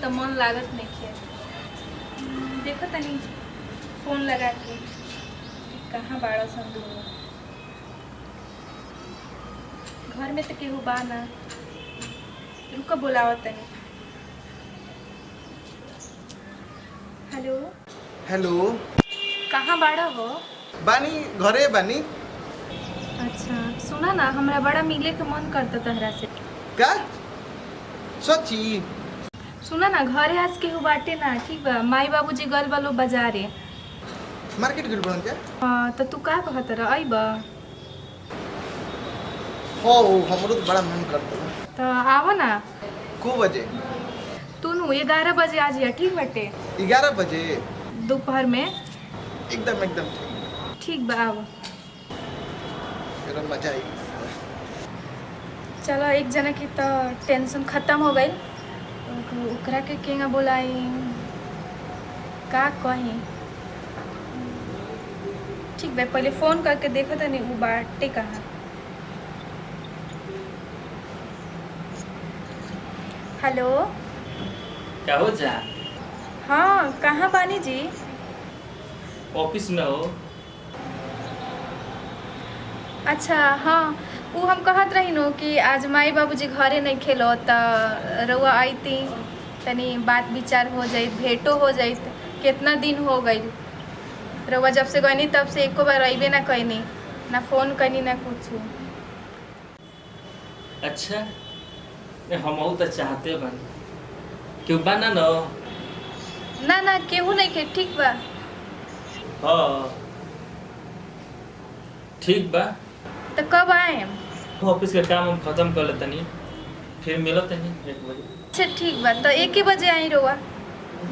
तो मन लागत नहीं खे। देखो तनी फोन लगा के कहाँ बाड़ा सन दूर घर में तो केहू बा ना। रुको बुलाओ तनी। हेलो हेलो कहाँ बाड़ा हो? बानी घरे बानी। अच्छा सुना ना, हमरा बड़ा मिले के मन करता तहरा से। का सच्ची? सुना ना, घरे आज केहू बाटे ना, ठीक बा? माई बाबूजी गल बालो बाजारे। मार्केट गेल बन क्या? हाँ तो तू का कहत रह अइबा? हो हमरो तो बड़ा मन करता है। तो आवो ना। को बजे? तू नु 11 बजे आ जिया, ठीक बाटे? 11 बजे दोपहर में। एकदम एकदम ठीक बा आवो। मेरा मजा आई। चलो एक जना की तो टेंशन खत्म हो गई। ओकरा के केंगा बोलाई का कही। ठीक बा पहले फोन करके देखो तनी उ बाटे कहाँ। हेलो क्या हो जा? हाँ कहाँ बानी जी? ऑफिस में हो? अच्छा हाँ वो हम कहत रही नो कि आज माई बाबूजी घरे नहीं खेलो तो रउआ आईती, तनी बात विचार हो जाइत, भेंटो हो जाइत। कितना दिन हो गई रउआ जब से गईनी तब से एको बार अइबे ना कईनी, ना फोन कईनी ना कुछ। अच्छा हम तो चाहते बन क्यों बना न? ना ना केहू नहीं खे। ठीक बा। हाँ ठीक बा। तो कब आए? ऑफिस के काम हम खत्म कर लेतनी, फिर मिलो तनी 1 बजे। अच्छा ठीक बा, तो 1 ही बजे आई रउआ?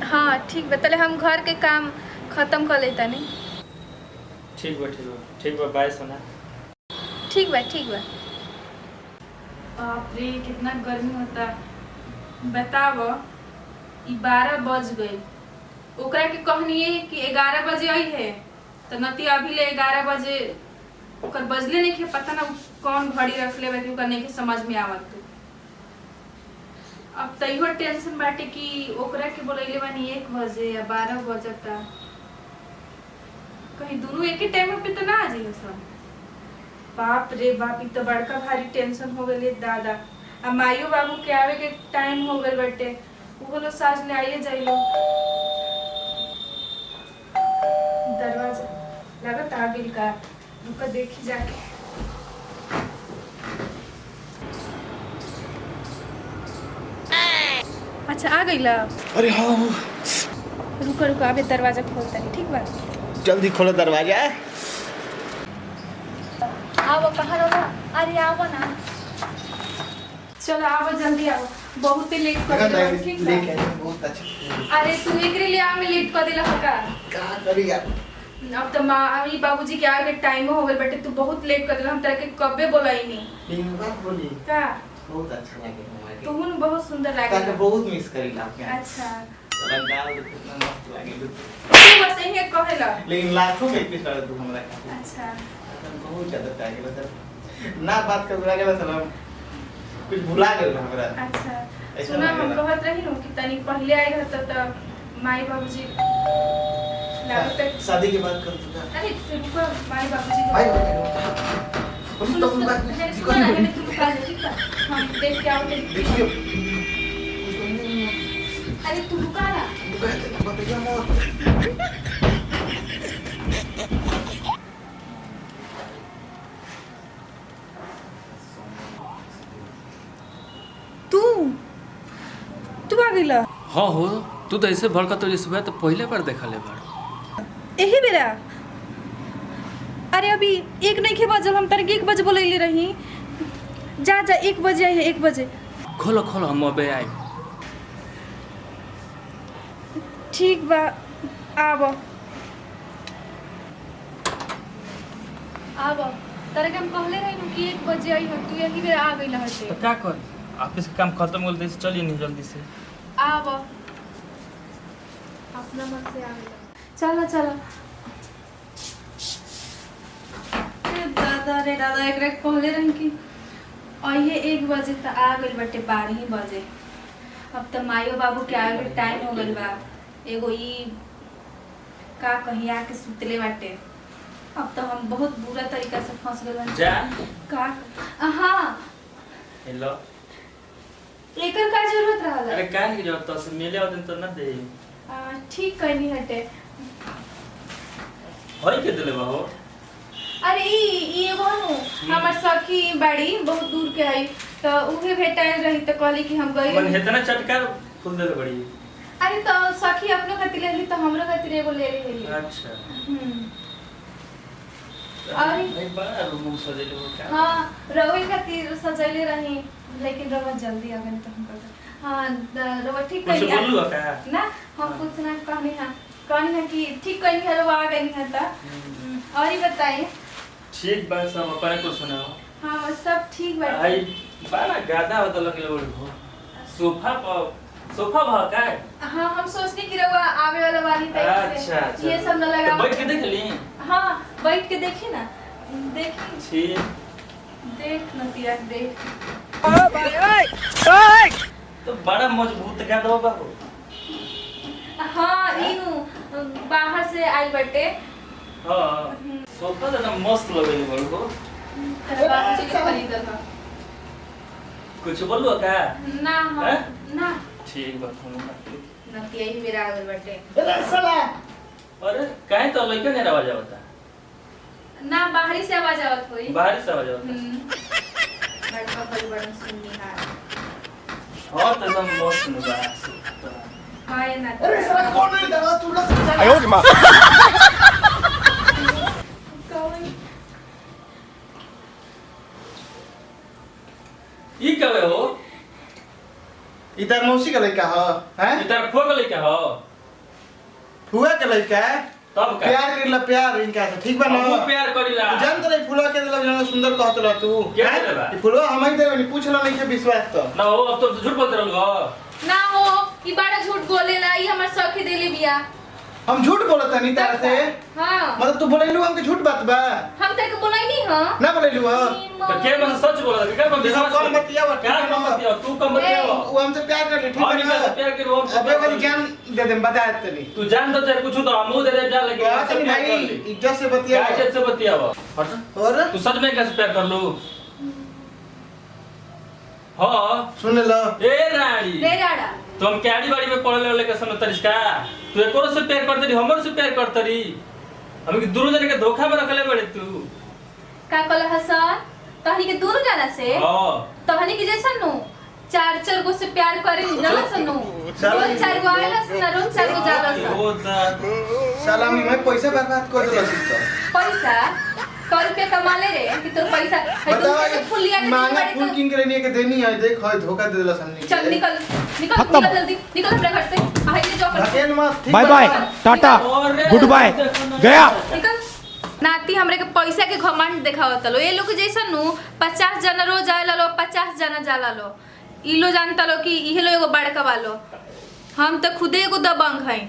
हाँ ठीक बा, तले हम घर के काम खत्म कर लेतनी। ठीक बा ठीक बा ठीक बा, बाय सोना। ठीक बा ठीक बा। बाप रे कितना गर्मी होता बताव। 12 बज गई, ओकरा के कहनिए कि 11 बजे आई है तो नती अभी ले 11 बजे ओकर बजले नहीं के। पता ना कौन घड़ी रख ले बैठी, ओकर नहीं के समझ में आवत। अब तैयो टेंशन बाटे कि ओकरा के बोलैले बानी 1 बजे या 12 बजता, कहीं दोनों एक ही टाइम पे तो ना आ जाइए सब। बाप रे बाप, तो बड़का भारी टेंशन हो गई दादा। अब माइयो बाबू के आवे के टाइम हो गए बटे, वो लोग साज ले आइए जाइलो। दरवाजा लगत आ गई का, रुका देखी जाके। अच्छा आ गई ला। अरे हाँ रुका रुका अबे दरवाजा खोलता है, ठीक बा? जल्दी खोलो दरवाजा। आओ कहाँ रहो? अरे आओ ना, चलो आओ जल्दी आओ, बहुत लेट कर दिया। ठीक बा? लेके आए बहुत अच्छा। अरे तू एकरे लिए आ में लेट कर दिला का? का करी यार? अब तो माँ बाबूजी के आगे टाइम हो गए बेटे, तू बहुत लेट कर दिला। हम तेरे के कबे बोलाई नहीं। एक बात बोली का? बहुत अच्छा लगे हमारे। तू न बहुत सुंदर लागे। ताके बहुत मिस करी आपके। अच्छा लगा कितना मस्त लगे तू बस यही कहेला, लेकिन लाखों में किस तरह तू हमरा। अच्छा बहुत ज्यादा टाइम लगा सर ना बात कर लगा सलाम कुछ भुला गेल हमरा। अच्छा सुना, हम कहत रही नु कि तनी पहले आई रहत त माई बाबूजी लागत। शादी के बाद कर चुका। अरे रुको, माई बाबूजी भाई सुनो तो बात सुनो ना, मैंने तू रुका दे, ठीक है? हम देख के आओगे। देखियो अरे तू रुका ना। बताइए मत। तू तू आ गइला? हाँ हो, तू तो ऐसे भड़का तो सुबह तो पहले बार देखा ले बार। यही बेरा? अरे अभी 1 नहीं के बजल, हम तारे 1 बजे बोलैले रही। जा जा 1 बजे आई है, 1 बजे। खोलो खोलो हम अबे आए। ठीक बा आब आब। तारे के हम कहले रही कि 1 बजे आई है, तू यही बेरा आ गइला हटे। तो क्या कर, ऑफिस का काम खत्म हो गया, चलिए नहीं जल्दी से। आब अपना मन से आ गइला। चलो चलो। दादा रे दादा, एकरा कहले रही कि आइए 1 बजे तो आ गइल बटे 12 बजे। अब तो माइयो बाबू के आवे के टाइम हो गइल बा। एगो ई का कहीं आके सुतले बाटे। अब तो हम बहुत बुरा तरीका से फंस गइल बानी। जा का हां हेलो एकर का जरूरत रहल? अरे काहे की जरूरत तो से मिले होतन तो ना दे ठीक कहनी हटे। होई के दिले बाहो अरे ई एगो नु हमर सखी बाड़ी बहुत दूर के है तो उहे भेटाइल रही तो कहली कि हम गई। मन हेतना चटकार फूल देले बड़ी। अरे तो सखी अपनो खातिर लेली तो हमरो खातिर एगो ले लेली। अच्छा अरे नहीं बड़ा रूम सजेले हो का। हां रवि खातिर सजैले रही लेकिन रवा जल्दी आ गई तो हम कहते हां रवा ठीक कुछ कही बोलू का ना हम कुछ ना कहनी है कि ठीक कही है रवा आ गई है ता। और ही बताइए। ठीक बात सब अपने को सुनाओ। हां सब ठीक बात। आई बड़ा गादा होता लगे लोग सोफा भा का। हां हम सोचने की रवा आवे वाला वाली टाइप से। अच्छा ये सब न लगा बैठ के देख ली। हां बैठ के देखी ना देखी ठीक देख नतिया देख। तो बड़ा मजबूत गादा बाबू। हां इनु बाहर से आई बटे। हां सोफा तो ना मस्त लगे बड़ो। तेरा बाबू जी के खरीदल बा। कुछ बोलू का ना हम हैं? ना ठीक बात हम नतिया ही मेरा आगल बटे। अरे साला अरे काहे तो लइका ने आवाज आवता। ना बाहरी से आवाज आवत होई। बाहर से आवाज आवता। बड़का बड़ सुननी हां। हां तो एकदम मस्त नुबा। हां ये ना अरे साला कौन नहीं दवा तू लोग आयो रे मां कौन ई कबे हो इधर मौसी का लड़का हो हैं इधर फोग लइका हो फुआ के लड़का तब का प्यार करला प्यार इनका से ठीक बा ना। हम प्यार करिला। तू जानत रही फुलवा के दिला जना सुंदर कहत रह तू क्या हैं? देला? ई फुलवा हम ही देबे पूछला नहीं के विश्वास तो ना हो अब तो झूठ बोलते रहलो। ना हो ई बड़ा झूठ बोलेला ई हमर सखी देले बिया। हम झूठ बोलत नहीं तारा से हां मतलब तू बोलैलू हमके झूठ बात बा हम तेरे को बोलाई नहीं हां ना बोलैलू हो तो के मन सच बोला क्या कम देखो विश्वास कौन बतिया बा क्या कम बतिया तू कम बतिया वो हमसे प्यार कर ले ठीक और है निकाल ना से प्यार के रोम से अबे वाली जान दे दे बता तनी तू जान तो चाहे कुछ तो हमहू दे दे जा लगे क्या तनी भाई इज्जत से बतिया क्या इज्जत से बतिया हट और तू सच में कैसे प्यार कर लू। हां सुन लो ए रानी रे राड़ा तुम कैडी बाड़ी में पढ़ले वाले के समय तरिका तू एको से प्यार करते रही हमर से प्यार करते रही हम के दोनों जने के धोखा में रखले बड़े तू। का कहला हसन तहनी के दूर जाना से हां तहनी के जैसा नु चार गो से प्यार करे ना सनु रोज चार गो आएला सुना रोज चार गो जाला सा ओ दा साला मैं पैसा बर्बाद कर देला तो पैसा 100 रुपया कमा ले रे कि तोर पैसा है बताओ तो फुल लिया के महंगा बड़ी फूल तो किन के लेने के देनी है देख है धोखा दे देला सामने चल निकल निकल खत्म। निकल जल्दी निकल अपने घर से आए ले जाओ धकेल मत ठीक बाय बा? बाय टाटा गुड बाय गया। निकल नाती हमरे के पैसा के घमंड देखावत लो ये लोग जैसा नु 50 जना रोज आएला लो 50 जना जाला लो ई लो जानता लो कि इहे लो एगो बड़का वालो हम तो खुदे एगो दबंग हई।